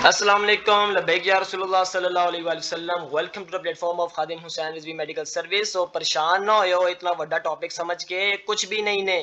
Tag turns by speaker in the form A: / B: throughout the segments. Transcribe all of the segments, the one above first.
A: अस्सलाम वालेकुम लबैक या रसूलुल्लाह सल्लल्लाहु अलैहि वसल्लम। Welcome to the platform of Khadim Hussain Rizvi medical service. तो परेशान ना हो इतना बड़ा टॉपिक समझ के, कुछ भी नहीं ने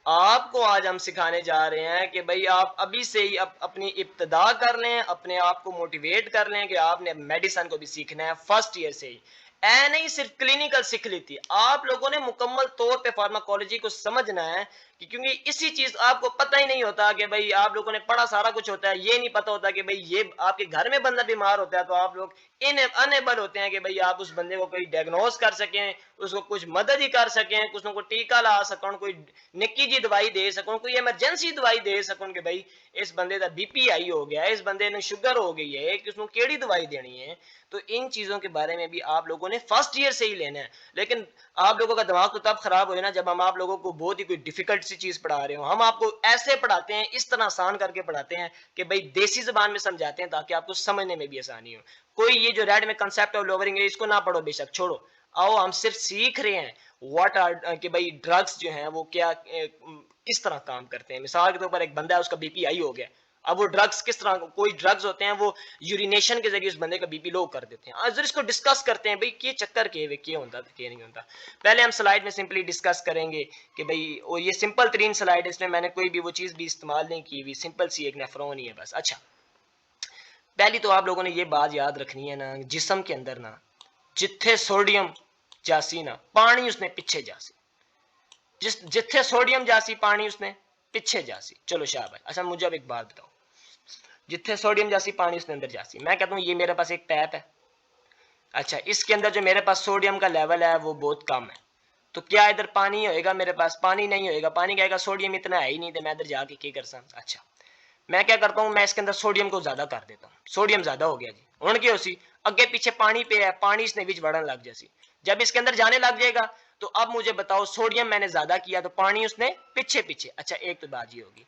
A: आपको आज हम सिखाने जा रहे हैं कि भाई आप अभी से ही अपनी इब्तिदा कर लें, अपने आप को मोटिवेट कर लें कि आपने मेडिसिन को भी सीखना है फर्स्ट ईयर से ही। ऐ नहीं सिर्फ क्लिनिकल सीख ली थी, आप लोगों ने मुकम्मल तौर पे फार्माकोलॉजी को समझना है कि क्योंकि इसी चीज आपको पता ही नहीं होता कि भाई आप लोगों ने पढ़ा सारा कुछ होता है, ये नहीं पता होता कि भाई ये आपके घर में बंदा बीमार होता है तो आप लोग इन अनेबल होते हैं कि भाई आप उस बंदे को कोई डायग्नोज कर सकें, उसको कुछ मदद ही कर सकें, कुछ को टीका ला सकन, कोई निक्की जी दवाई दे सकन, कोई एमरजेंसी दवाई दे सकन कि भाई इस बंदे का बीपी हाई हो गया है, इस बंदे ने शुगर हो गई है, कि उसको केड़ी दवाई देनी है। तो इन चीजों के बारे में भी आप लोगों ने फर्स्ट ईयर से ही लेना है। लेकिन आप लोगों का दिमाग तो तब खराब हो ना जब हम आप लोगों को बहुत ही कोई डिफिकल्ट सी चीज पढ़ा रहे हो। हम आपको ऐसे पढ़ाते हैं, इस तरह आसान करके पढ़ाते हैं कि भाई देसी जबान में समझाते हैं ताकि आपको समझने में भी आसानी हो। कोई ये जो रेड में कंसेप्ट ऑफ लोअरिंग इसको ना पढ़ो, बेशक छोड़ो। आओ हम सिर्फ सीख रहे हैं व्हाट आर कि भाई ड्रग्स जो हैं वो क्या किस तरह काम करते हैं। मिसाल के तौर पर एक बंदा है, उसका बीपी हाई हो गया, अब वो ड्रग्स किस तरह, कोई ड्रग्स होते हैं वो यूरिनेशन के जरिए उस बंदे का बीपी लो कर देते हैं। आज इसको डिस्कस करते हैं भाई ये चक्कर के होता था के नहीं होता। पहले हम स्लाइड में सिंपली डिस्कस करेंगे कि भाई और ये सिंपल तरीन स्लाइड है, इसमें मैंने कोई भी वो चीज भी इस्तेमाल नहीं की हुई, सिंपल सी एक नेफ्रॉन ही है बस। अच्छा, पहली तो आप लोगों ने ये बात याद रखनी है ना, जिस्म के अंदर ना जिथे सोडियम जासी ना पानी उसने पीछे जासी, जिथे सोडियम जासी पानी उसने पीछे जासी। चलो शाबाश। अच्छा मुझे अब एक बात बताओ, जिथे सोडियम जासी पानी उसने अंदर जासी, मैं कहता हूँ ये मेरे पास एक पैप है। अच्छा, इसके अंदर जो मेरे पास सोडियम का लेवल है वो बहुत कम है, तो क्या इधर पानी होएगा? मेरे पास पानी नहीं होएगा। पानी कहेगा सोडियम इतना है ही नहीं, तो मैं इधर जाके क्या कर सकता। अच्छा, मैं क्या करता हूँ, मैं इसके अंदर सोडियम को ज्यादा कर देता हूँ। सोडियम ज्यादा हो गया जी, हूं की होसी अगे पीछे पानी पे है, पानी इसने बीच बढ़न लग जैसी, जब इसके अंदर जाने लग जाएगा तो अब मुझे बताओ सोडियम मैंने ज्यादा किया तो पानी उसने पीछे पीछे। अच्छा, एक तो बात ये होगी,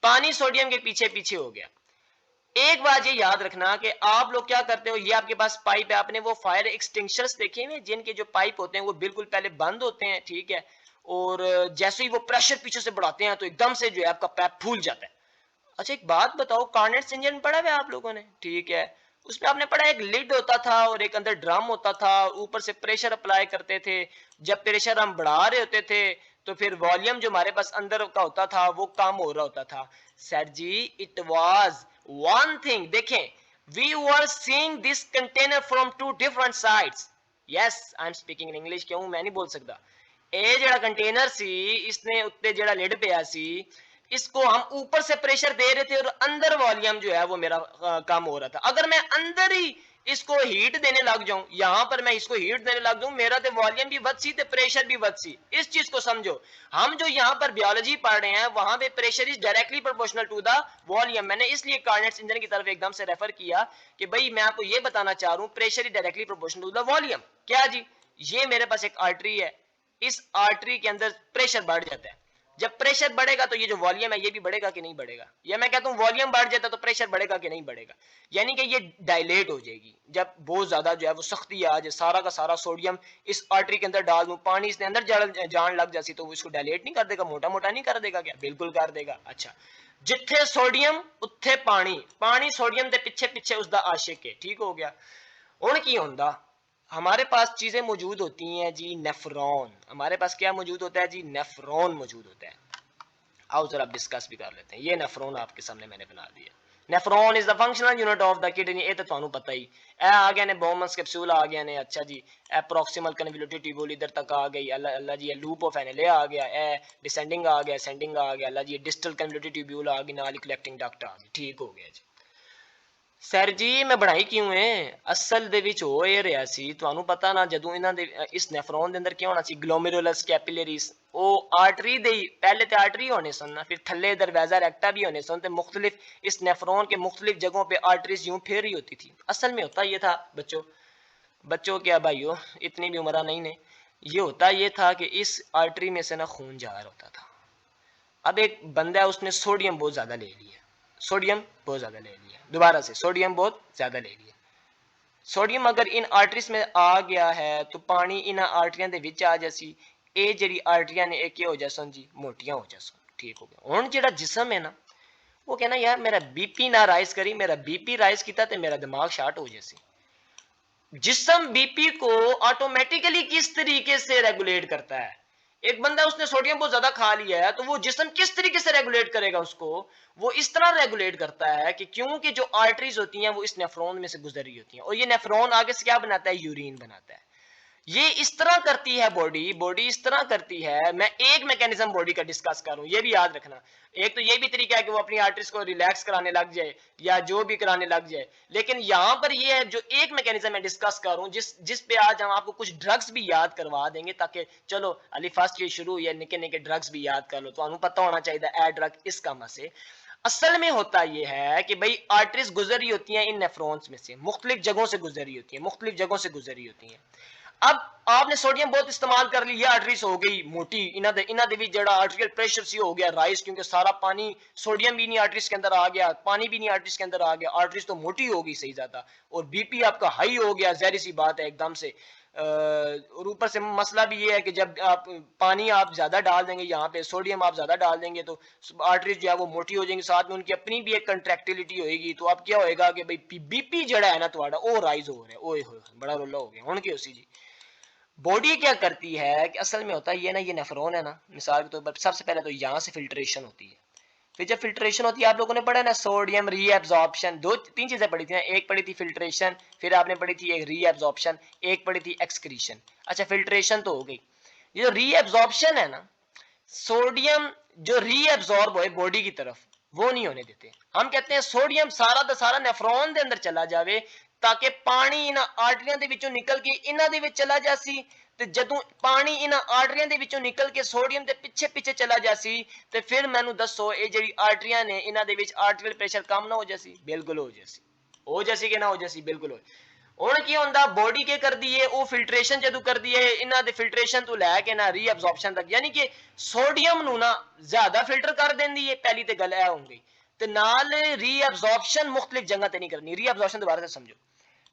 A: पानी सोडियम के पीछे पीछे हो गया। एक बात ये याद रखना कि आप लोग क्या करते हो, ये आपके पास पाइप है, आपने वो फायर एक्सटिंग्विशर्स देखे हुए जिनके जो पाइप होते हैं वो बिल्कुल पहले बंद होते हैं, ठीक है, और जैसे ही वो प्रेशर पीछे से बढ़ाते हैं तो एकदम से जो है आपका पाइप फूल जाता है। अच्छा एक बात बताओ, कार्नेट इंजन पढ़ा है आप लोगों ने? ठीक है, उसमें आपने पढ़ा एक लिड होता था और एक अंदर ड्रम होता था, ऊपर से प्रेशर अप्लाई करते थे। जब प्रेशर हम बढ़ा रहे होते थे तो फिर वॉल्यूम जो हमारे पास अंदर का होता था वो कम हो रहा होता था। Sir ji it was one thing, देखें, we were seeing this container from two different sides. Yes I am speaking in English, क्यों मैं नहीं बोल सकता। ਇਹ ਜਿਹੜਾ कंटेनर सी, इसने उत्ते ਜਿਹੜਾ लिड ਪਿਆ सी, इसको हम ऊपर से प्रेशर दे रहे थे और अंदर वॉल्यूम जो है वो मेरा कम हो रहा था। अगर मैं अंदर ही इसको हीट देने लग जाऊं, यहां पर मैं इसको हीट देने लग जाऊं, मेरा तो वॉल्यूम भी वध सी ते प्रेशर भी वध सी। इस चीज को समझो, हम जो यहां पर बायोलॉजी पढ़ रहे हैं वहां पे pressure is directly proportional to the volume. मैंने इसलिए कार्नेट इंजन की तरफ एकदम से रेफर किया कि भाई मैं आपको ये बताना चाह रहा हूं pressure is directly proportional to the volume. क्या जी, ये मेरे पास एक आर्टरी है, इस आर्टरी के अंदर प्रेशर बढ़ जाता है। जब प्रेशर बढ़ेगा तो ये जो वॉल्यूम है ये भी बढ़ेगा कि नहीं बढ़ेगा, या मैं कहता हूं वॉल्यूम बढ़ जाता तो प्रेशर बढ़ेगा कि नहीं बढ़ेगा, यानी कि ये डायलेट हो जाएगी। जब बहुत ज्यादा जो है वो सख्ती आ जाए, सारा का सारा सोडियम इस आर्टरी के अंदर डाल दूं, पानी इसने अंदर जान लग जाती तो वो इसको डायलेट नहीं कर देगा, मोटा मोटा नहीं कर देगा क्या? बिल्कुल कर देगा। अच्छा, जिथे सोडियम उत्थे पानी, पानी सोडियम के पिछे पिछे उसका आशिक है, ठीक हो गया। हुण की होंदा, हमारे पास चीजें मौजूद होती हैं जी, नेफ्रॉन। हमारे पास क्या मौजूद होता है जी? नेफ्रॉन मौजूद होता है। आओ जरा डिस्कस भी कर लेते हैं। ये नेफ्रॉन आपके सामने मैंने बना दिया। Nephron is the functional unit of the kidney, ये तो ਤੁਹਾਨੂੰ पता ही ए आ गया ने, बोमन्स कैप्सूल आ गया ने। अच्छा जी, ए प्रॉक्सिमल कन्वोल्यूटेड ट्यूब्यूल इधर तक आ गई, अल्लाह अल्लाह जी, लूप ऑफ एनेलिया आ गया, ए डिसेंडिंग आ गया, असेंडिंग आ गया, अल्लाह जी, डिस्टल कन्वोल्यूटेड ट्यूब्यूल आ गई, नाल कलेक्टिंग डक्ट आ गई, ठीक हो गया जी। सर जी मैं ਬਣਾਈ ਕਿਉਂ ਹੈ? ਅਸਲ ਦੇ ਵਿੱਚ ਹੋ ਇਹ ਰਿਹਾ ਸੀ, ਤੁਹਾਨੂੰ ਪਤਾ ਨਾ, ਜਦੋਂ ਇਹਨਾਂ ਦੇ ਇਸ ਨੈਫਰੋਨ ਦੇ ਅੰਦਰ ਕੀ ਹੋਣਾ ਸੀ, ਗਲੋਮੇਰੁਲਸ ਕੈਪਿਲਰੀਜ਼, ਉਹ ਆਰਟਰੀ ਦੇ पहले तो आर्टरी होने सन ना, फिर थल्ले दरवाजा रेक्टा भी होने सन, तो मुख्तलिफ इस नेफ्रॉन के मुख्तलिफ जगहों पे आर्टरीज यूं फेर रही होती थी। असल में होता ये था बच्चों, बच्चों क्या भाइयों, इतनी भी उम्र नहीं ने, ये होता ये था कि इस आर्टरी में से ना खून जा रहा होता था। अब एक बंदा है उसने सोडियम बहुत ज्यादा ले लिया, सोडियम बहुत ज्यादा ले लिया, दोबारा से सोडियम बहुत ज्यादा ले लिया। सोडियम अगर इन आर्टरीज में आ गया है तो पानी इन आर्टरियां दे विच आ जासी, ए जेडी आर्टरियां ने एक हो जासन जी मोटियां हो जासन, ठीक हो गया। हुण जेड़ा जिस्म है ना वो कहना यार मेरा बीपी ना राइज करी, मेरा बीपी राइज किया तो मेरा दिमाग शार्ट हो जासी। जिस्म बीपी को ऑटोमेटिकली किस तरीके से रेगुलेट करता है। एक बंदा उसने सोडियम बहुत ज्यादा खा लिया है तो वो जिस्म किस तरीके से रेगुलेट करेगा उसको, वो इस तरह रेगुलेट करता है कि क्योंकि जो आर्टरीज होती हैं वो इस नेफ्रॉन में से गुजर रही होती हैं और ये नेफ्रॉन आगे से क्या बनाता है, यूरिन बनाता है। ये इस तरह करती है बॉडी, बॉडी इस तरह करती है। मैं एक मैकेनिज्म बॉडी का डिस्कस करूं, ये भी याद रखना। एक तो ये भी तरीका है कि वो अपनी आर्टरीज को रिलैक्स कराने लग जाए या जो भी कराने लग जाए, लेकिन यहां पर ये है जो एक मैकेनिज्म मैं डिस्कस करूं जिस पे आज हम आपको कुछ ड्रग्स भी याद करवा देंगे ताकि चलो अली फर्स्ट ये शुरू या निके निके ड्रग्स भी याद कर लो, तो आपको पता होना चाहिए ए ड्रग इस काम से। असल में होता यह है कि भाई आर्टरीज गुजर रही होती हैं इन नेफ्रॉन्स में से, मुख्तलिफ जगहों से गुजर रही होती है, मुख्तलिफ जगहों से गुजर रही होती हैं। अब आपने सोडियम बहुत इस्तेमाल कर लिया, आर्टरीज हो गई मोटी, इना दे भी जड़ा आर्टरियल प्रेशर सी हो गया राइज, क्योंकि सारा पानी सोडियम भी नहीं आर्टरीज के अंदर आ गया, पानी भी नहीं आर्टरीज के अंदर आ गया, आर्टरीज तो मोटी हो गई सही ज्यादा, और बीपी आपका हाई हो गया, जहरी सी बात है एकदम से। और ऊपर से मसला भी ये है कि जब आप पानी आप ज्यादा डाल देंगे, यहाँ पे सोडियम आप ज्यादा डाल देंगे तो आर्टरीज जो है वो मोटी हो जाएंगी, साथ में उनकी अपनी भी एक कंट्रैक्टिलिटी होगी, तो अब क्या होएगा कि भाई बीपी जड़ा है ना तुम्हारा वो राइज हो रहा है, ओए होए बड़ा रोला हो गया हूं की उसी जी। बॉडी क्या करती है कि असल में होता है ये ना, ये नेफ्रॉन है ना, मिसाल के तौर पर सबसे पहले तो यहाँ से फिल्ट्रेशन होती है। फिर जब फिल्ट्रेशन होती है, आप लोगों ने पढ़ा ना सोडियम रीएब्जॉर्प्शन, दो तीन चीजें पढ़ी थी ना, एक पढ़ी थी फिल्ट्रेशन, फिर आपने पढ़ी थी एक रीएब्जॉर्प्शन, एक पढ़ी थी एक्सक्रीशन। अच्छा फिल्ट्रेशन तो हो गई, ये जो रीएब्जॉर्प्शन है ना, सोडियम जो रीएब्जॉर्ब हो बॉडी की तरफ वो नहीं होने देते। हम कहते हैं सोडियम सारा का सारा नेफ्रॉन के अंदर चला जावे ताकि पानी इन्हां आर्टरियां दे विचों निकल के इन्हां दे विच चला जासी, ते जदों पानी इन्हां आर्टरियां दे विचों निकल के सोडियम दे पिछे पिछे चला जासी, ते फिर मैनू दसो ये जेडी आर्टरियां ने इन्हां दे विच आर्टरियल प्रेशर कम ना हो जासी, बिल्कुल हो जासी, हो जासी कि ना हो जासी, बिल्कुल हो। ਹੁਣ ਕੀ ਹੁੰਦਾ बॉडी के कर दी है वो फिल्ट्रेशन जदों कर दी है इन्हां दे फिल्ट्रेशन तो लैके ना रीअब्जॉर्प्शन तक, यानी कि सोडियम नू ना ज्यादा फिल्टर कर देंदी है, पहली ते गल है होंगी, ते नाल रीअब्जॉर्प्शन मुख्तलिफ जगह ते नहीं करनी। रीअब्जॉर्प्शन दोबारा से समझो,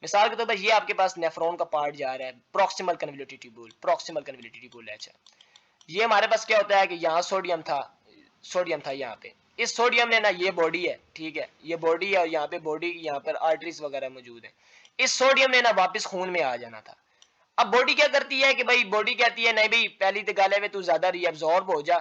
A: मिसाल के तौर पर ये आपके पास नेफ्रॉन का पार्ट जा रहा है, प्रॉक्सिमल कन्वोल्यूटिव ट्यूब्यूल, प्रॉक्सिमल कन्वोल्यूटिव ट्यूब्यूल है। अच्छा ये हमारे पास क्या होता है कि यहाँ सोडियम था, सोडियम था यहाँ पे, इस सोडियम ने ना, ये बॉडी है ठीक है, ये बॉडी है और यहाँ पे बॉडी यहाँ पर आर्टरीज वगैरह मौजूद है, इस सोडियम ने ना वापस खून में आ जाना था। अब बॉडी क्या करती है कि भाई बॉडी कहती है नहीं भाई पहली तो गल है तू ज्यादा रीअब्जॉर्ब हो जा,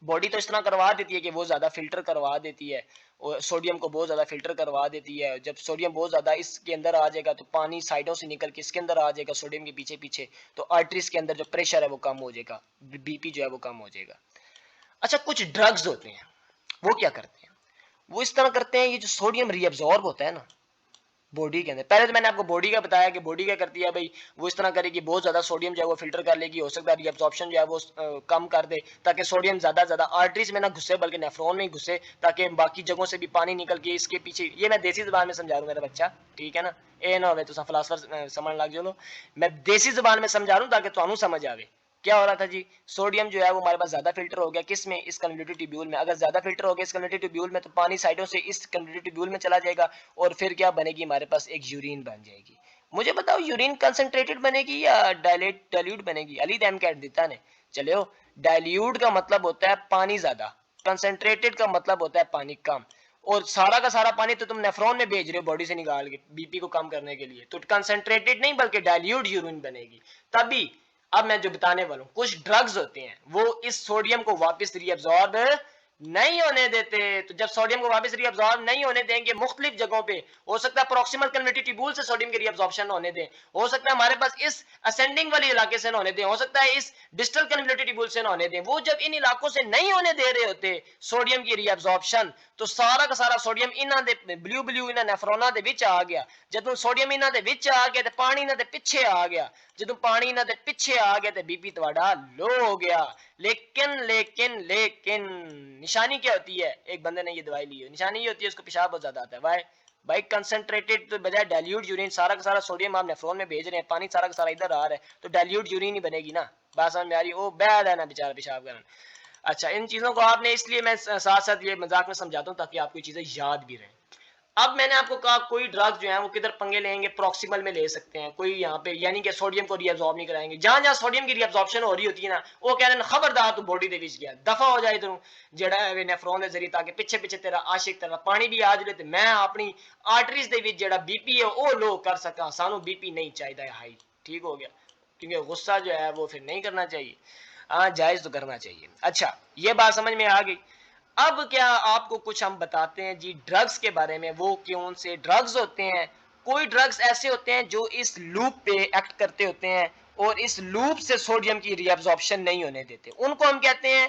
A: बॉडी तो इस तरह करवा देती है कि वो ज्यादा फिल्टर करवा देती है और सोडियम को बहुत ज्यादा फिल्टर करवा देती है। जब सोडियम बहुत ज्यादा इसके अंदर आ जाएगा तो पानी साइडों से निकल के इसके अंदर आ जाएगा सोडियम के पीछे पीछे, तो आर्टरीज के अंदर जो प्रेशर है वो कम हो जाएगा, बीपी जो है वो कम हो जाएगा। अच्छा कुछ ड्रग्स होते हैं वो क्या करते हैं, वो इस तरह करते हैं, ये जो सोडियम रीअब्जॉर्ब होता है ना बॉडी के अंदर, पहले तो मैंने आपको बॉडी का बताया कि बॉडी क्या करती है भाई, वो इस तरह करेगी बहुत ज्यादा सोडियम जो है वो फिल्टर कर लेगी, हो सकता है रीअब्जॉर्प्शन जो है वो कम कर दे ताकि सोडियम ज्यादा ज्यादा आर्टरीज में ना घुसे बल्कि नेफ्रॉन में ही घुसे, ताकि बाकी जगहों से भी पानी निकल के इसके पीछे, ये मैं देसी जबान में समझा रहा हूँ मेरा बच्चा, ठीक है ना, ए ना हो तो फिलासफर समझ लग जाओ, मैं देसी जबान में समझा रहा हूँ ताकि तुहानू समझ आवे। क्या हो रहा था जी, सोडियम जो है वो हमारे पास ज्यादा फिल्टर हो गया, किस में, इस कन्वोल्यूटिव ट्यूब्यूल में। अगर ज्यादा फिल्टर हो गया इस कन्वोल्यूटिव ट्यूब्यूल में तो पानी साइडों से इस कन्वोल्यूटिव ट्यूब्यूल में चला जाएगा और फिर क्या बनेगी, हमारे पास एक यूरिन बन जाएगी। मुझे बताओ यूरिन कंसंट्रेटेड बनेगी या डाइल्यूट बनेगी, अली दैम कैट देता ने चले हो। डाइल्यूट का मतलब होता है पानी ज्यादा, कंसंट्रेटेड का मतलब होता है पानी कम, और सारा का सारा पानी तो तुम नेफ्रॉन में भेज रहे हो बॉडी से निकाल के बीपी को कम करने के लिए, तो कंसंट्रेटेड नहीं बल्कि डाइल्यूट यूरिन बनेगी तभी। अब मैं जो बताने वाला हूं, कुछ ड्रग्स होते हैं वो इस सोडियम को वापस रीअब्सॉर्ब नहीं होने देते, तो जब सोडियम को वापस रीअब्सॉर्ब नहीं होने देंगे मुख्तलिफ जगहों पे, हो सकता है प्रॉक्सिमल कन्वोल्यूटिव ट्यूब्यूल से सोडियम के रीअब्सॉर्प्शन होने दें, हो सकता है हमारे पास इस असेंडिंग वाले इलाके से ना होने दें, हो सकता है इस डिस्टल कन्वोल्यूटिव ट्यूब्यूल से ना होने दें, वो जब इन इलाकों से नहीं होने दे रहे होते सोडियम की रीअब्सॉर्प्शन, तो सारा का सारा सोडियम इन्हां दे ब्लू ब्लू इन्हां नेफ्रॉनां दे विच आ गया, जदों सोडियम इन्हां दे विच आ गया ते पानी इन्हां दे पिछे आ गया, जदों पानी इन्हां दे पिछे आ गया ते बीपी तुम्हारा लो हो गया। लेकिन लेकिन लेकिन निशानी क्या होती है, एक बंदे ने ये दवाई ली है, निशानी ये होती है उसको पेशाब बहुत ज्यादा आता है, वाई भाई कंसंट्रेटेड तो बजाय डाइल्यूट यूरिन, सारा का सारा सोडियम आप नेफ्रॉन में भेज रहे हैं, पानी सारा का सारा इधर आ रहा है, तो डाइल्यूट यूरिन ही बनेगी ना, बात समझ में आ रही है, वो बैड है ना बेचारा पेशाब करना। अच्छा इन चीजों को आपने, इसलिए मैं साथ साथ ये मजाक में समझाता हूँ ताकि आपको चीजें याद भी रहें। अब मैंने आपको कहा कोई ड्रग जो है वो किधर पंगे लेंगे, प्रॉक्सिमल में ले सकते हैं, कोई यहाँ पे यानी कि सोडियम को रीअब्सॉर्ब नहीं कराएंगे। जहां जहां सोडियम की रीअब्सॉर्प्शन हो रही होती है ना, वो कह रहे हैं खबरदार तू बॉडी दे विच गया, दफा हो जाए तू जेड़ा है नेफ्रॉन दे जरिए, ताकि पिछे पिछे तेरा आशिक तेरा पानी भी आ जाए ते मैं अपनी आर्टरीज दे विच जेड़ा बीपी है वो लो कर सका। सानू बीपी नहीं चाहिए हाई, ठीक हो गया, क्योंकि गुस्सा जो है वो फिर नहीं करना चाहिए, हाँ जायज तो करना चाहिए। अच्छा, ये बात समझ में आ गई। अब क्या आपको कुछ हम बताते हैं जी ड्रग्स के बारे में, वो कौन से ड्रग्स होते हैं। कोई ड्रग्स ऐसे होते हैं जो इस लूप पे एक्ट करते होते हैं और इस लूप से सोडियम की रीअब्जॉर्प्शन नहीं होने देते, उनको हम कहते हैं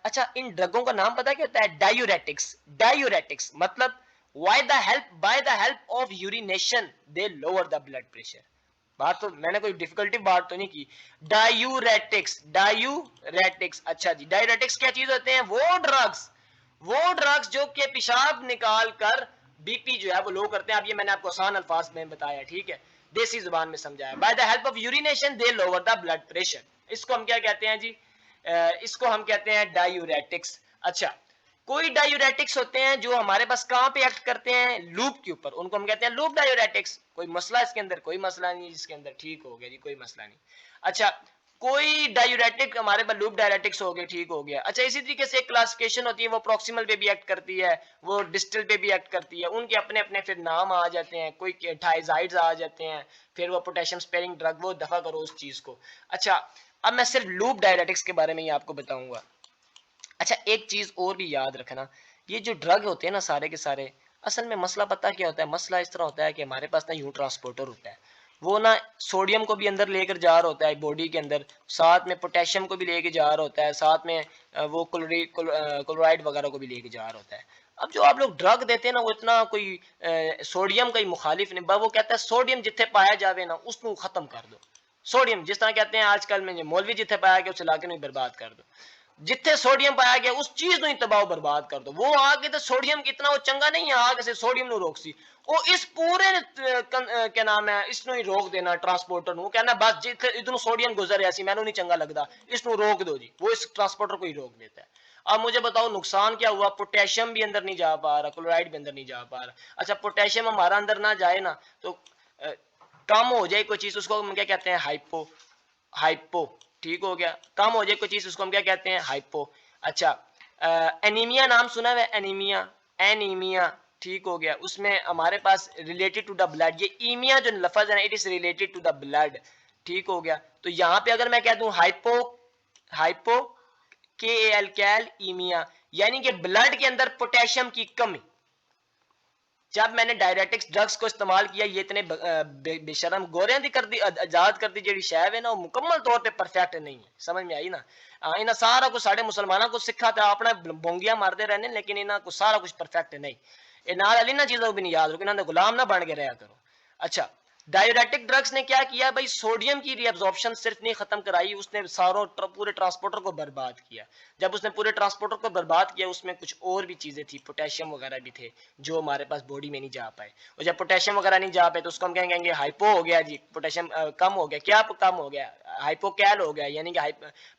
A: अच्छा, इन ड्रगों का नाम पता क्या होता है? डायूरेटिक्स। डायूरेटिक्स मतलब by the help of urination they lower the blood pressure. बात तो मैंने कोई डिफिकल्टी बात तो नहीं की। डायूरेटिक्स, डायूरेटिक्स, अच्छा जी, डायूरेटिक्स क्या चीज होते हैं? वो ड्रग्स जो कि पेशाब निकाल कर बीपी जो है वो लो करते हैं। अब ये मैंने आपको आसान अल्फाज में बताया, ठीक है, देसी जुबान में समझाया। By the help of urination they lower the blood pressure. इसको हम क्या कहते हैं जी? इसको हम कहते हैं डायूरेटिक्स। अच्छा, कोई डायूरेटिक्स होते हैं जो हमारे पास कहां पे एक्ट करते हैं? लूप के ऊपर, उनको हम कहते हैं लूप डायूरेटिक्स। कोई मसला इसके अंदर? कोई मसला नहीं इसके अंदर, ठीक हो गया जी, कोई मसला नहीं। अच्छा, कोई डायूरेटिक हमारे पास लूप डायूरेटिक्स हो गए, ठीक हो गया। अच्छा, इसी तरीके से एक क्लासिफिकेशन होती है, वो प्रॉक्सिमल पे भी एक्ट करती है, वो डिस्टल पे भी एक्ट करती है, उनके अपने अपने फिर नाम आ जाते हैं, कोई थायजाइड्स आ जाते हैं, फिर वो पोटेशियम स्पेयरिंग ड्रग, वो दफा करो उस चीज को। अच्छा, अब मैं सिर्फ लूप डायूरेटिक्स के बारे में ही आपको बताऊंगा। अच्छा, एक चीज और भी याद रखना, ये जो ड्रग होते हैं ना सारे के सारे, असल में मसला पता क्या होता है? मसला इस तरह होता है कि हमारे पास ना यूं ट्रांसपोर्टर होता है, वो ना सोडियम को भी अंदर लेकर जा रहा होता है बॉडी के अंदर, साथ में पोटेशियम को भी लेके जा रहा होता है, साथ में वो क्लोराइड वगैरह को भी लेके जा रहा होता है। अब जो आप लोग ड्रग देते हैं ना, वो इतना कोई सोडियम का ही मुखालिफ नहीं, वो कहता है सोडियम जिथे पाया जावे ना उसको खत्म कर दो। सोडियम जिस तरह कहते हैं आजकल में मौलवी जिथे पाया गया उसे लाके नहीं बर्बाद कर दो, जिथे सोडियम पाया गया उस चीज ਨੂੰ तबाह बर्बाद कर दो। वो आगे तो सोडियम कितना वो चंगा नहीं है, आगे से सोडियम ਨੂੰ रोक सी, वो इस पूरे क्या नाम है इसਨੂੰ ही रोक देना ट्रांसपोर्टर ਨੂੰ, कहना बस जिथे इधर सोडियम गुजर रहा सी मैंने नहीं चंगा लगता, इसਨੂੰ रोक दो जी, वो इस ट्रांसपोर्टर को ही रोक देता है। अब मुझे बताओ नुकसान क्या हुआ? पोटेशियम भी अंदर नहीं जा पा रहा, क्लोराइड भी अंदर नहीं जा पा रहा। अच्छा, पोटेशियम हमारा अंदर ना जाए ना तो कम हो जाए कोई चीज, उसको हम क्या कहते हैं? हाइपो, हाइपो, ठीक हो गया, कम हो जाए कोई चीज उसको हम क्या कहते हैं? हाइपो। अच्छा, एनीमिया नाम सुना है? एनीमिया, एनीमिया, ठीक हो गया, उसमें हमारे पास रिलेटेड टू द ब्लड, ये ईमिया जो लफ्ज है ना, it is related to the blood, ठीक हो गया। तो यहाँ पे अगर मैं कह दूं हाइपो, हाइपो के एल कैल ईमिया, यानी कि ब्लड के अंदर पोटेशियम की कमी। जब मैंने डायरेटिक्स ड्रग्स को इस्तेमाल किया, ये इतने बेशरम गोरियां दी कर दी, आजाद कर दी जेडी शैव है ना, वो मुकम्मल तौर पे परफेक्ट नहीं है। समझ में आई ना? इन्हें सारा कुछ साढ़े मुसलमानों को सिखा था, अपना बोंगिया मारते रहने, लेकिन इन्हें को सारा कुछ परफेक्ट नहीं। ये नाल अली ना चीजों को भी नहीं याद रखो, इन्होंने गुलाम ना बन के रहा करो। अच्छा, डायूरेटिक ड्रग्स ने क्या किया भाई? सोडियम की रीअब्जॉर्प्शन सिर्फ नहीं खत्म कराई, उसने सारों पूरे ट्रांसपोर्टर को बर्बाद किया। जब उसने पूरे ट्रांसपोर्टर को बर्बाद किया, उसमें कुछ और भी चीजें थी, पोटेशियम वगैरह भी थे जो हमारे पास बॉडी में नहीं जा पाए। और जब पोटेशियम वगैरह नहीं जा पाए तो उसको हम कहेंगे हाइपो हो गया जी, पोटेशियम कम हो गया। क्या कम हो गया? हाइपोकैल हो गया, यानी कि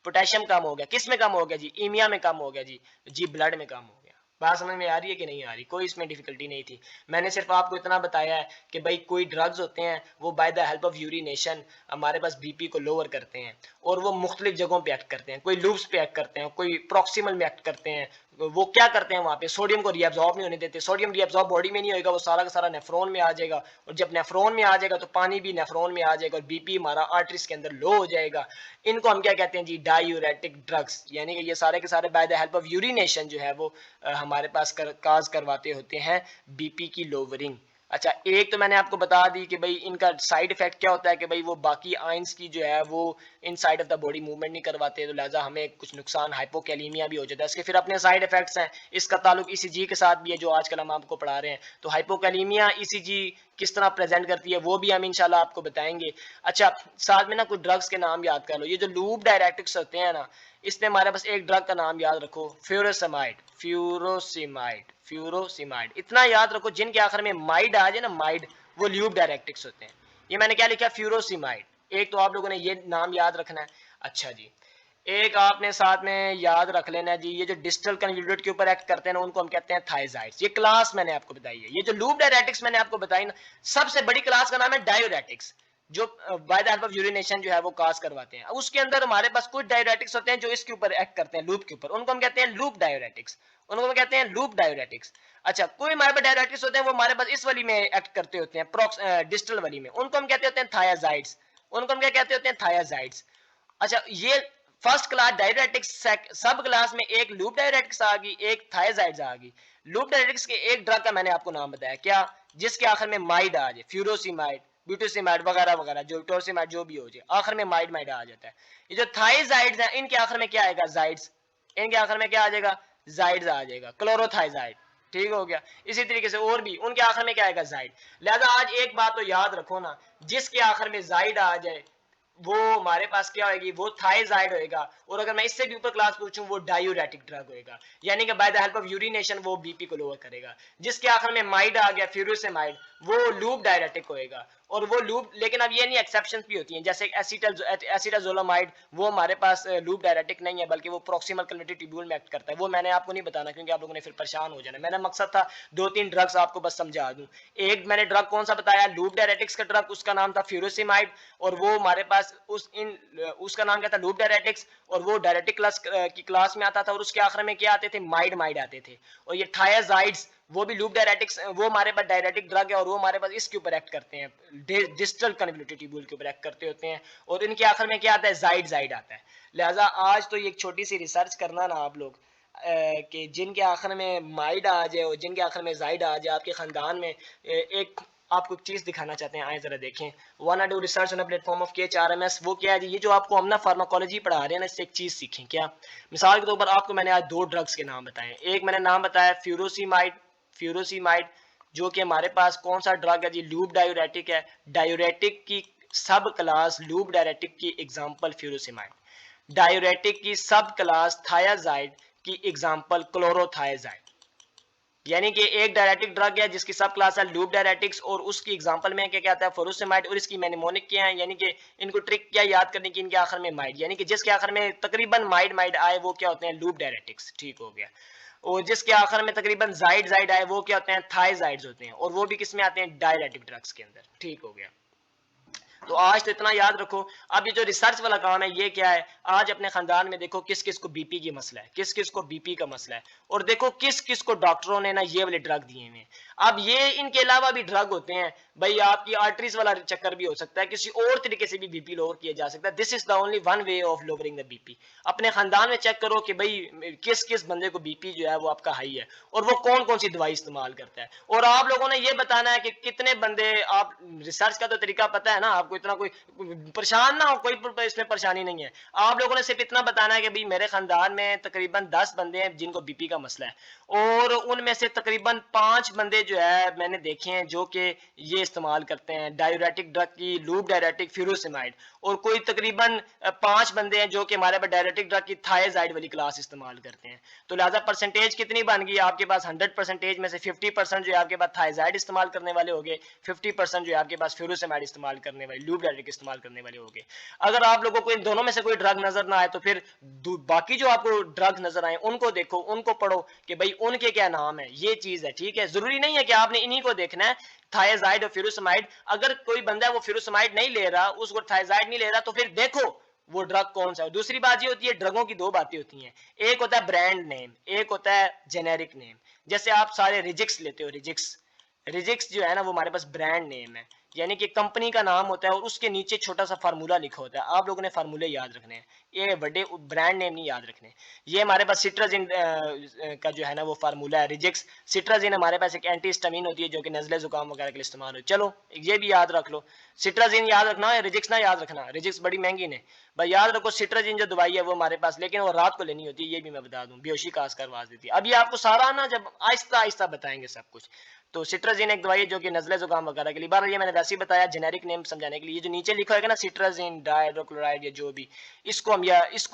A: पोटेशियम कम हो गया। किस में कम हो गया जी? ईमिया में कम हो गया जी, ब्लड में कम हो गया। बात समझ में आ रही है कि नहीं आ रही? कोई इसमें डिफिकल्टी नहीं थी। मैंने सिर्फ आपको इतना बताया है कि भाई कोई ड्रग्स होते हैं वो by the help of urination हमारे पास बीपी को लोअर करते हैं, और वो मुख्तलिफ जगहों पे एक्ट करते हैं। कोई लूप्स पे एक्ट करते हैं, कोई प्रॉक्सिमल में एक्ट करते हैं। वो क्या करते हैं वहां पे? सोडियम को रीअब्सॉर्ब नहीं होने देते। सोडियम रीअब्सॉर्ब बॉडी में नहीं होगा, वो सारा का सारा नेफ्रॉन में आ जाएगा, और जब नेफ्रॉन में आ जाएगा तो पानी भी नेफ्रॉन में आ जाएगा और बीपी हमारा आर्टरीज के अंदर लो हो जाएगा। इनको हम क्या कहते हैं जी? डायूरेटिक ड्रग्स, यानी कि ये सारे के सारे by the help of urination जो है वो हमारे पास काज करवाते होते हैं बीपी की लोवरिंग। अच्छा, एक तो मैंने आपको बता दी कि भाई इनका साइड इफेक्ट क्या होता है कि भाई वो बाकी आयंस की जो है वो inside of the body movement नहीं करवाते, तो लिहाजा हमें कुछ नुकसान, हाइपोकैलीमिया भी हो जाता है। इसके फिर अपने साइड इफेक्ट्स हैं। इसका ताल्लुक ईसीजी के साथ भी है जो आजकल हम आपको पढ़ा रहे हैं। तो हाइपोकैलीमिया ईसीजी किस तरह प्रेजेंट करती है वो भी हम इंशाल्लाह आपको बताएंगे। अच्छा, साथ में ना कुछ ड्रग्स के नाम याद कर लो। ये जो लूप डायरेक्टिक्स होते हैं ना, इसमें हमारे पास एक ड्रग का नाम याद रखो, फ्यूरोसेमाइड, फ्यूरोसिमाइड, फ्यूरोसिमाइड, इतना याद रखो। जिनके आखिर में माइड आ जाए ना, माइड, वो ल्यूब डायरेक्टिक्स होते हैं। ये मैंने क्या लिखा? फ्यूरोसिमाइड। एक तो आप लोगों ने ये नाम याद रखना है। अच्छा जी, एक आपने साथ में याद रख लेना जी, ये जो डिस्टल कन्वोल्यूट के ऊपर एक्ट करते हैं ना, उनको हम कहते हैं थायजाइड्स। ये क्लास मैंने आपको बताई है। ये जो लूप डायरेटिक्स मैंने आपको बताई ना, सबसे बड़ी क्लास का नाम है डायोरेटिक्स, जो by the help of urination जो है वो काज करवाते हैं। उसके अंदर हमारे पास कुछ डायोरेटिक्स होते हैं जो इसके ऊपर एक्ट करते हैं, लूप के ऊपर, उनको हम कहते हैं लूप डायोरेटिक्स, उनको हम कहते हैं लूप डायोरेटिक्स। अच्छा, कोई हमारे पास डायोरेटिक्स होते हैं वो हमारे पास इस वाली में एक्ट करते होते हैं, डिस्टल वाली में, उनको हम कहते होते हैं थायाजाइड्स, उनको हम क्या कहते होते हैं, थायाजाइड्स। अच्छा, ये फर्स्ट क्लास डायरेटिक्स, सब क्लास में एक लूप डायरेटिक्स आ गई, एक थायजाइड्स आ गई। लूप डायरेटिक्स के एक ड्रग का मैंने आपको नाम बताया, क्या, जिसके आखिर में माइड आ जाए, फ्यूरोसिमाइड, ब्यूटोसिमाइड वगैरह वगैरह, जो टोरसिमाइड जो भी हो जाए, आखिर में माइड माइड आ जाता है। ये जो थायजाइड्स हैं, इनके आखिर में क्या आएगा, जाइड्स, इनके आखिर में क्या आ जाएगा, जाइड्स आ जाएगा, क्लोरोथाइजाइड। ठीक हो गया। इसी तरीके से और भी उनके आखिर में क्या आएगा, जाइड। लिहाजा आज एक बात तो याद रखो ना, जिसके आखिर में जाइड आ जाए वो हमारे पास क्या होगी, वो थायजाइड होएगा। और अगर मैं इससे भी ऊपर क्लास पूछूं, वो डायूरेटिक ड्रग होएगा, यानी कि by the help of urination वो बीपी को लोअर करेगा। जिसके आखिर में माइड आ गया, फ्यूरोसेमाइड, वो लूप डायरेटिक होएगा। और वो लूप, लेकिन अब ये नहीं, एक्सेप्शंस भी होती हैं, जैसे एसिटाजोलामाइड, वो हमारे पास लूप डायरेटिक नहीं है, बल्कि वो प्रॉक्सिमल कन्वर्टिव ट्यूब्यूल में एक्ट करता है। वो मैंने आपको नहीं बताना, क्योंकि आप लोगों ने फिर परेशान हो जाना। मेरा मकसद था 2-3 ड्रग्स आपको बस समझा दूं। एक मैंने ड्रग कौन सा बताया, लूप डायरेटिक्स का ड्रग, उसका नाम था फ्यूरोसिमाइड, और वो हमारे पास उसका नाम क्या था, लूप डायरेटिक्स, और वो डायरेटिक क्लास की क्लास में आता था। और उसके आखिर में क्या आते थे, माइड माइड आते थे। और ये थायाजाइड्स, वो भी लूप डायरेटिक्स, वो हमारे पास डायरेटिक ड्रग है, और वो हमारे पास इसके ऊपर एक्ट करते हैं, डिस्टल कन्वोल्यूटेड ट्यूब्यूल के ऊपर एक्ट करते होते हैं। और इनके आखिर में क्या आता है, जाइड जाइड आता है। लिहाजा आज तो ये एक छोटी सी रिसर्च करना ना आप लोग, कि जिनके आखिर में माइड आ जाए और जिनके आखिर में जाइड आ जाए आपके खानदान में, एक आपको एक चीज दिखाना चाहते हैं, आए जरा देखें। वाना do research on platform of KHRMS, वो क्या है जी, ये जो आपको हम ना फार्माकोलॉजी पढ़ा रहे हैं ना, इससे एक चीज सीखें। क्या, मिसाल के तौर पर आपको मैंने आज 2 ड्रग्स के नाम बताए। एक मैंने नाम बताया फ्यूरोसिमाइड, फ्यूरोसिमाइड, जो कि हमारे पास कौन सा ड्रग है जी, लूप डायूरेटिक है। डायूरेटिक की सब क्लास लूप डायरेटिक की एग्जांपल फ्यूरोसिमाइड, डायूरेटिक की सब क्लास थायाजाइड की एग्जांपल क्लोरोथायाजाइड। यानी कि एक डायरेटिक ड्रग है जिसकी सब क्लास है लूप डायरेटिक्स, और उसकी एग्जांपल में क्या कहता है, फुरोसेमाइड, और इसकी मैनिमोनिक क्या है, यानी कि इनको ट्रिक क्या याद करने की, इनके आखिर में माइड, यानी कि जिसके आखिर में तकरीबन माइड माइड आए वो क्या होते हैं, लूप डायरेटिक्स। ठीक हो गया। और जिसके आखिर में तकरीबन जाइड जाइड आए वो क्या होते हैं, थायजाइड्स होते हैं, और वो भी किस में आते हैं, डायरेटिक ड्रग्स के अंदर। ठीक हो गया। तो आज तो इतना याद रखो। अब ये जो रिसर्च वाला काम है, ये क्या है, आज अपने खानदान में देखो किस किस को बीपी की मसला है, किस किस को बीपी का मसला है, और देखो किस किस को डॉक्टरों ने ना ये वाले ड्रग दिए हुए हैं। अब ये इनके अलावा भी ड्रग होते हैं भाई, आपकी आर्टरीज वाला चक्कर भी हो सकता है, किसी और तरीके से भी बीपी लोअर किया जा सकता है। This is the only one way of lowering the BP. अपने खानदान में चेक करो कि भाई किस किस बंदे को बीपी जो है वो आपका हाई है, और वो कौन कौन सी दवाई इस्तेमाल करता है। और आप लोगों ने ये बताना है कि कितने बंदे, आप रिसर्च का तो तरीका पता है ना आपको, इतना कोई परेशान ना हो, कोई इसमें परेशानी नहीं है। आप लोगों ने सिर्फ इतना बताना है कि भाई मेरे खानदान में तकरीबन 10 बंदे हैं जिनको बीपी का मसला है, और उनमें से तकरीबन 5 बंदे जो है मैंने देखे हैं जो कि ये इस्तेमाल करते हैं डायूरेटिक ड्रग की, लूप डायरेटिक, फ्यूरोसिमाइड, और कोई तकरीबन 5 बंदे हैं जो कि हमारे पास डायरेटिक ड्रग की थायजाइड वाली क्लास इस्तेमाल करते हैं। तो लिहाजा परसेंटेज कितनी बन गई आपके पास, 100% में से 50% जो है आपके पास थायजाइड इस्तेमाल करने वाले हो गए, 50% जो है आपके पास फ्यूरोसिमाइड इस्तेमाल करने वाले, लूप डायरेटिक इस्तेमाल करने वाले हो गए। अगर आप लोगों को इन दोनों में से कोई ड्रग नजर ना आए तो फिर बाकी जो आपको ड्रग नजर आए उनको देखो, उनको पढ़ो कि भाई उनके क्या नाम है, ये चीज है। ठीक है, जरूरी नहीं है कि आपने इन्हीं को देखना है, थायजाइड और फ्यूरोसिमाइड। अगर कोई बंदा है वो फ्यूरोसिमाइड नहीं ले रहा, उसको थायजाइड नहीं ले रहा, तो फिर देखो वो ड्रग कौन सा है। दूसरी बात ये होती है, ड्रगों की 2 बातें होती हैं, एक होता है ब्रांड नेम, एक होता है जेनेरिक नेम। जैसे आप सारे रिजिक्स लेते हो, रिजिक्स, रिजिक्स जो है ना वो हमारे पास ब्रांड नेम है, यानी कि कंपनी का नाम होता है, और उसके नीचे छोटा सा फार्मूला लिखा होता है। आप लोगों ने फार्मूले याद रखने हैं, ये बड़े ब्रांड नेम नहीं याद रखने। ये हमारे पास सिट्राजिन का जो है ना वो फार्मूला है, रिजिक्स। सिट्राजिन हमारे पास एक एंटीहिस्टामिन होती है जो कि नजले जुकाम वगैरह के लिए इस्तेमाल हो। चलो ये भी याद रख लो, सिट्राजिन याद रखना है, रिजिक्स ना याद रखना। रिजिक्स बड़ी महंगी ने भाई, याद रखो सिट्राजिन जो दवाई है वो हमारे पास, लेकिन वो रात को लेनी होती है, ये भी मैं बता दूं, बेहोशी का असर करवा देती है। अब ये आपको सारा ना जब आहिस्ता आहिस्ता बताएंगे सब कुछ। तो सिट्राजिन एक दवाई है जो कि नजले जुकाम वगैरह के लिए, बार ये मैंने वैसे ही बताया जेनेरिक नेम समझाने के लिए। ये जो नीचे लिखा है ना सिट्राजिन डाइहाइड्रोक्लोराइड या जो भी, इसको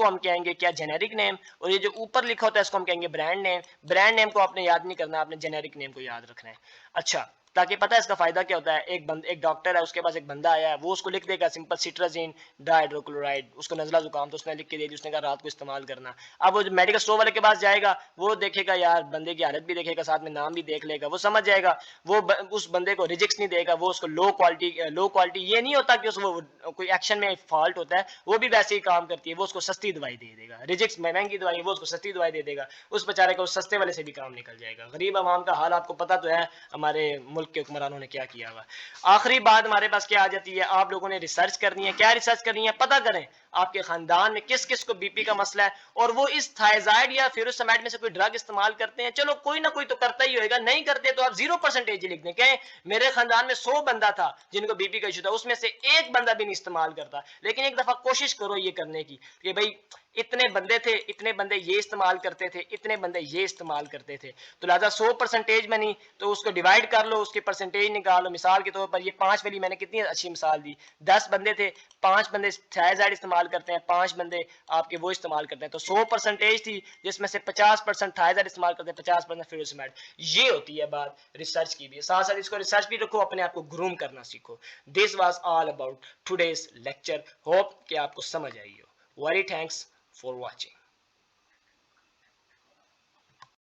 A: हम कहेंगे क्या, जेनेरिक नेम। और ये जो ऊपर लिखा होता है इसको हम कहेंगे ब्रांड नेम। ब्रांड नेम को आपने याद नहीं करना, आपने जेनेरिक नेम को याद रखना है। अच्छा, ताकि पता है इसका फ़ायदा क्या होता है? एक डॉक्टर है, उसके पास एक बंदा आया है, वो उसको लिख देगा सिंपल सिट्राज़िन डाइहाइड्रोक्लोराइड, उसको नज़ला ज़ुकाम तो उसने लिख के दे दी, उसने कहा रात को इस्तेमाल करना। अब वो जो मेडिकल स्टोर वाले के पास जाएगा, वो देखेगा यार बंदे की हालत भी देखेगा, साथ में नाम भी देख लेगा, वो समझ जाएगा, उस बंदे को रिजेक्ट नहीं देगा, वो उसको लो क्वालिटी ये नहीं होता कि कोई एक्शन में फ़ॉल्ट होता है, वो भी वैसे ही काम करती है, वो उसको सस्ती दवाई दे देगा। रिजेक्ट महँगी दवाई है, वो उसको सस्ती दवाई दे देगा, उस बेचारे को उस सस्ते वाले से भी काम निकल जाएगा। गरीब अवाम का हाल आपको पता तो है, हमारे मुल्क के हुक्मरानों ने क्या किया हुआ। आखिरी बात हमारे पास क्या आ जाती है, आप लोगों ने रिसर्च करनी है। क्या रिसर्च करनी है? पता करें आपके खानदान में किस किस को बीपी का मसला है, और वो इस थायजाइड या फ्यूरोसमाइड में से कोई ड्रग इस्तेमाल करते हैं। चलो कोई ना कोई तो करता ही होगा, नहीं करते तो आप 0% ही लिख दें, कहें मेरे खानदान में 100 बंदा था जिनको बीपी का इशू था, उसमें से एक बंदा भी नहीं इस्तेमाल करता। लेकिन एक दफा कोशिश करो ये करने की कि भाई इतने बंदे थे, इतने बंदे ये इस्तेमाल करते थे, इतने बंदे ये इस्तेमाल करते थे, तो लिहाजा 100% में नहीं तो उसको डिवाइड कर लो, उसकी परसेंटेज निकालो। मिसाल के तौर पर ये 5 वाली मैंने कितनी अच्छी मिसाल दी, 10 बंदे थे, 5 बंदे थायराइड इस्तेमाल करते हैं, 5 बंदे आपके वो इस्तेमाल करते हैं, तो 100% थी जिसमें से 50% थायराइड इस्तेमाल करते हैं, 50% फ्यूरोसमाइड। ये होती है बात रिसर्च की भी, साथ साथ इसको रिसर्च भी रखो, अपने आप को ग्रूम करना सीखो। This was all about today's lecture, hope कि आपको समझ आई हो। Very thanks for watching.